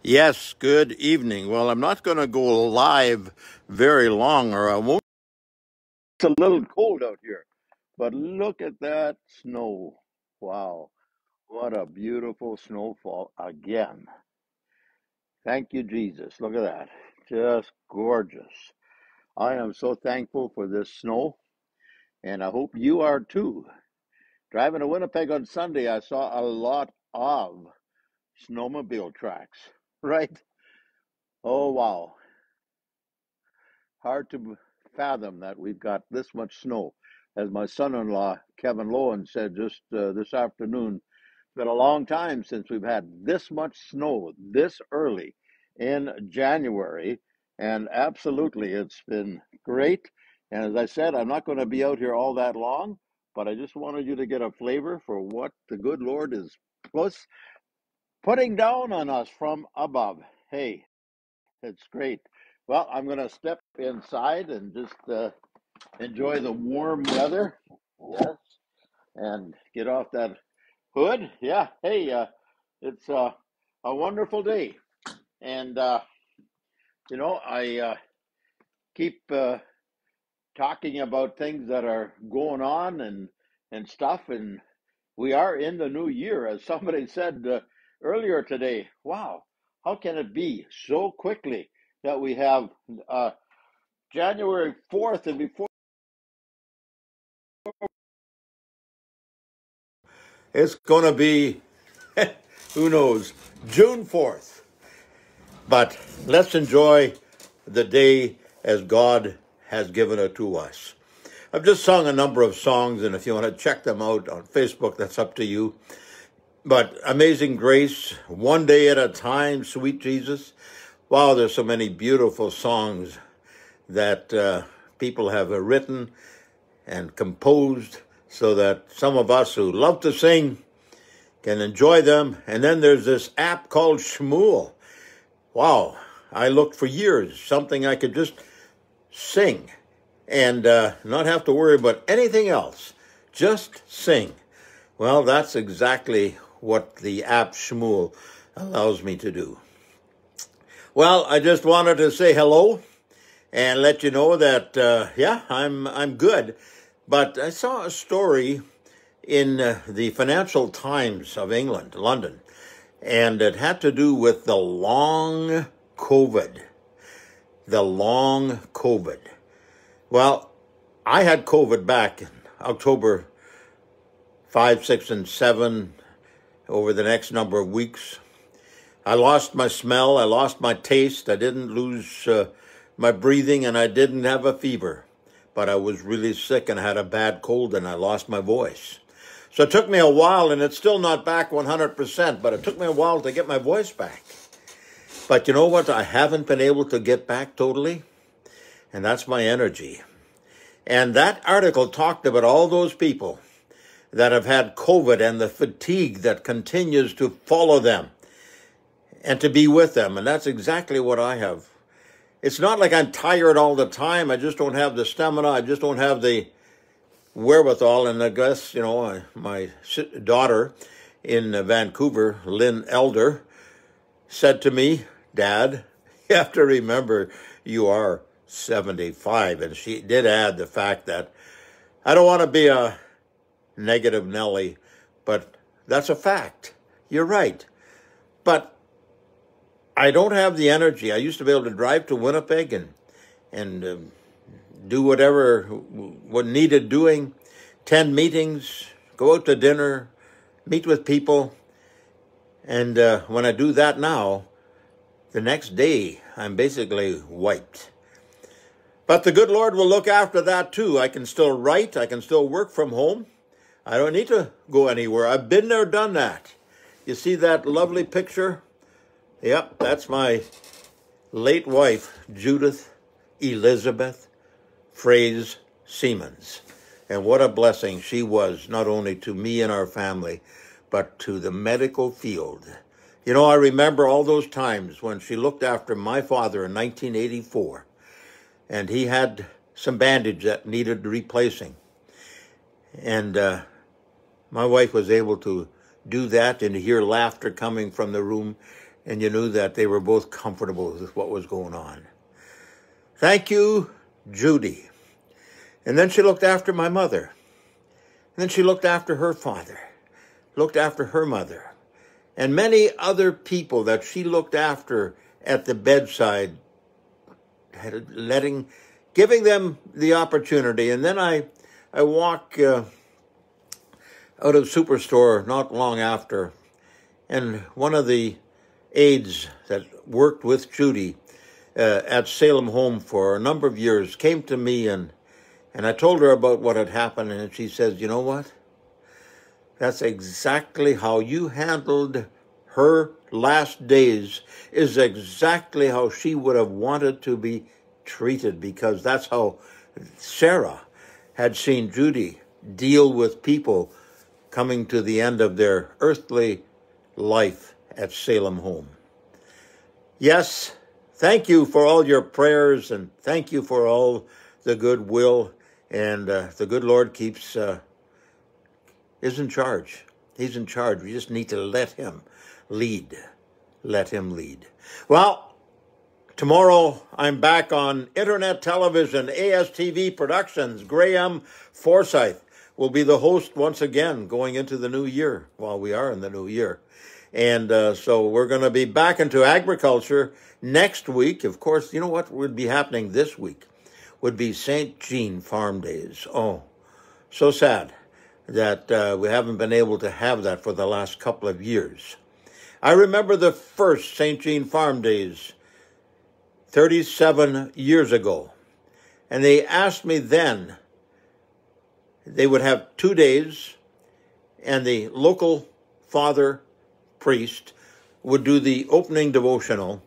Yes, good evening. Well, I'm not going to go live very long, or I won't. It's a little cold out here, but look at that snow. Wow, what a beautiful snowfall again. Thank you, Jesus. Look at that. Just gorgeous. I am so thankful for this snow, and I hope you are too. Driving to Winnipeg on Sunday, I saw a lot of snowmobile tracks, right? Oh, wow. Hard to fathom that we've got this much snow. As my son-in-law, Kevin Lowen, said just this afternoon, it's been a long time since we've had this much snow this early in January. And absolutely, it's been great. And as I said, I'm not going to be out here all that long, but I just wanted you to get a flavor for what the good Lord is putting down on us from above. Hey, it's great. Well, I'm going to step inside and just enjoy the warm weather. Yes. And get off that hood. Yeah. Hey, it's a wonderful day. And, I keep talking about things that are going on and stuff. And we are in the new year, as somebody said earlier today. Wow. How can it be so quickly that we have January 4th and before? It's going to be, who knows, June 4th. But let's enjoy the day as God has given it to us. I've just sung a number of songs, and if you want to check them out on Facebook, that's up to you. But Amazing Grace, One Day at a Time, Sweet Jesus. Wow, there's so many beautiful songs that people have written and composed so that some of us who love to sing can enjoy them. And then there's this app called Shmuel. Wow, I looked for years, something I could just sing and not have to worry about anything else, just sing. Well, that's exactly what the app Shmuel allows me to do. Well, I just wanted to say hello and let you know that, I'm good. But I saw a story in the Financial Times of England, London, and it had to do with the long COVID. The long COVID. Well, I had COVID back in October 5, 6, and 7 over the next number of weeks. I lost my smell. I lost my taste. I didn't lose my breathing, and I didn't have a fever. But I was really sick and I had a bad cold and I lost my voice. So it took me a while, and it's still not back 100%, but it took me a while to get my voice back. But you know what? I haven't been able to get back totally, and that's my energy. And that article talked about all those people that have had COVID and the fatigue that continues to follow them and to be with them. And that's exactly what I have. It's not like I'm tired all the time. I just don't have the stamina. I just don't have the wherewithal. And I guess, my daughter in Vancouver, Lynn Elder, said to me, Dad, you have to remember you are 75. And she did add the fact that I don't want to be a negative Nelly, but that's a fact. You're right. But I don't have the energy. I used to be able to drive to Winnipeg and do whatever what needed doing, 10 meetings, go out to dinner, meet with people. And when I do that now, the next day, I'm basically wiped. But the good Lord will look after that too. I can still write. I can still work from home. I don't need to go anywhere. I've been there, done that. You see that lovely picture? Yep, that's my late wife, Judith Elizabeth Fraze Siemens. And what a blessing she was, not only to me and our family, but to the medical field. I remember all those times when she looked after my father in 1984, and he had some bandage that needed replacing. And my wife was able to do that and hear laughter coming from the room and you knew that they were both comfortable with what was going on. Thank you, Judy. And then she looked after my mother. And then she looked after her father, looked after her mother, and many other people that she looked after at the bedside, giving them the opportunity. And then I walk out of Superstore not long after, and one of the aides that worked with Judy at Salem Home for a number of years came to me, and I told her about what had happened, and she says, you know what? That's exactly how you handled her last days, is exactly how she would have wanted to be treated, because that's how Sarah had seen Judy deal with people coming to the end of their earthly life at Salem Home. Yes, thank you for all your prayers, and thank you for all the goodwill. And the good Lord is in charge. He's in charge. We just need to let him lead. Let him lead. Well, tomorrow I'm back on internet television, ASTV Productions. Graham Forsyth will be the host once again going into the new year. Well, we are in the new year. And so we're going to be back into agriculture next week. Of course, you know what would be happening this week? Would be St. Jean Farm Days. Oh, so sad that we haven't been able to have that for the last couple of years. I remember the first St. Jean Farm Days 37 years ago. And they asked me then, they would have 2 days, and the local father priest would do the opening devotional,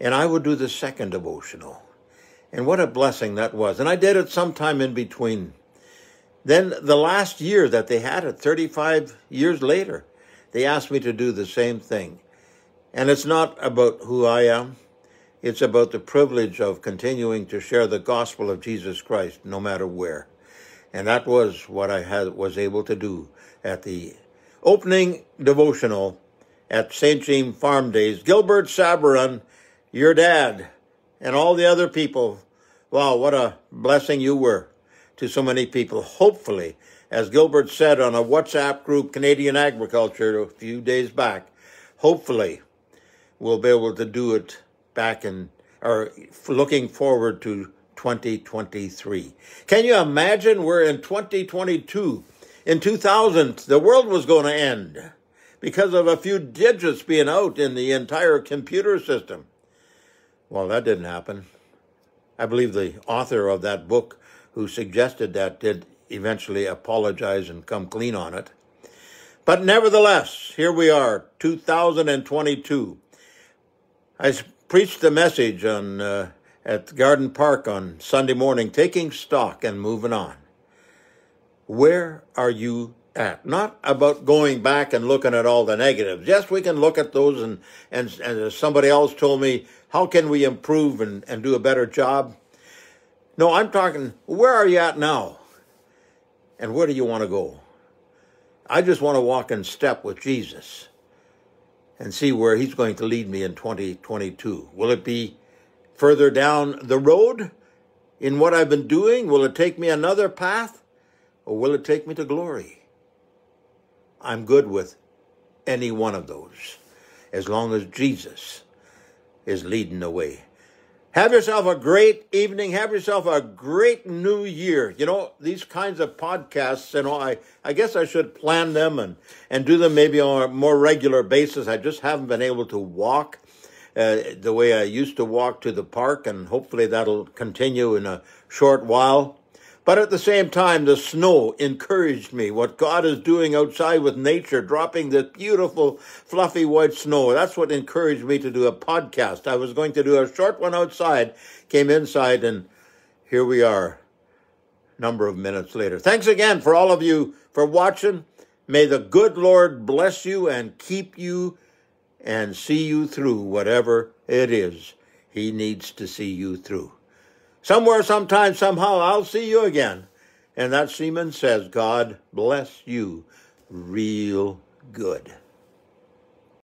and I would do the second devotional. And what a blessing that was. And I did it sometime in between. Then the last year that they had it, 35 years later, they asked me to do the same thing. And it's not about who I am. It's about the privilege of continuing to share the gospel of Jesus Christ no matter where. And that was what I was able to do at the opening devotional at St. Jean Farm Days. Gilbert Sabaran, your dad, and all the other people, wow, what a blessing you were to so many people. Hopefully, as Gilbert said on a WhatsApp group, Canadian Agriculture, a few days back, hopefully we'll be able to do it back or looking forward to 2023. Can you imagine we're in 2022? In 2000, the world was going to end because of a few digits being out in the entire computer system. Well, that didn't happen. I believe the author of that book who suggested that did eventually apologize and come clean on it. But nevertheless, here we are, 2022. I preached a message at Garden Park on Sunday morning, taking stock and moving on. Where are you at? Not about going back and looking at all the negatives. Yes, we can look at those, and as somebody else told me, how can we improve and do a better job? No, I'm talking, where are you at now? And where do you want to go? I just want to walk in step with Jesus and see where he's going to lead me in 2022. Will it be further down the road in what I've been doing? Will it take me another path? Or will it take me to glory? I'm good with any one of those, as long as Jesus is leading the way. Have yourself a great evening. Have yourself a great new year. You know, these kinds of podcasts, you know, I guess I should plan them and do them maybe on a more regular basis. I just haven't been able to walk the way I used to walk to the park, and hopefully that'll continue in a short while. But at the same time, the snow encouraged me. What God is doing outside with nature, dropping the beautiful, fluffy white snow, that's what encouraged me to do a podcast. I was going to do a short one outside, came inside, and here we are, a number of minutes later. Thanks again for all of you for watching. May the good Lord bless you and keep you and see you through whatever it is he needs to see you through. Somewhere, sometime, somehow, I'll see you again. And that Siemens says, God bless you real good.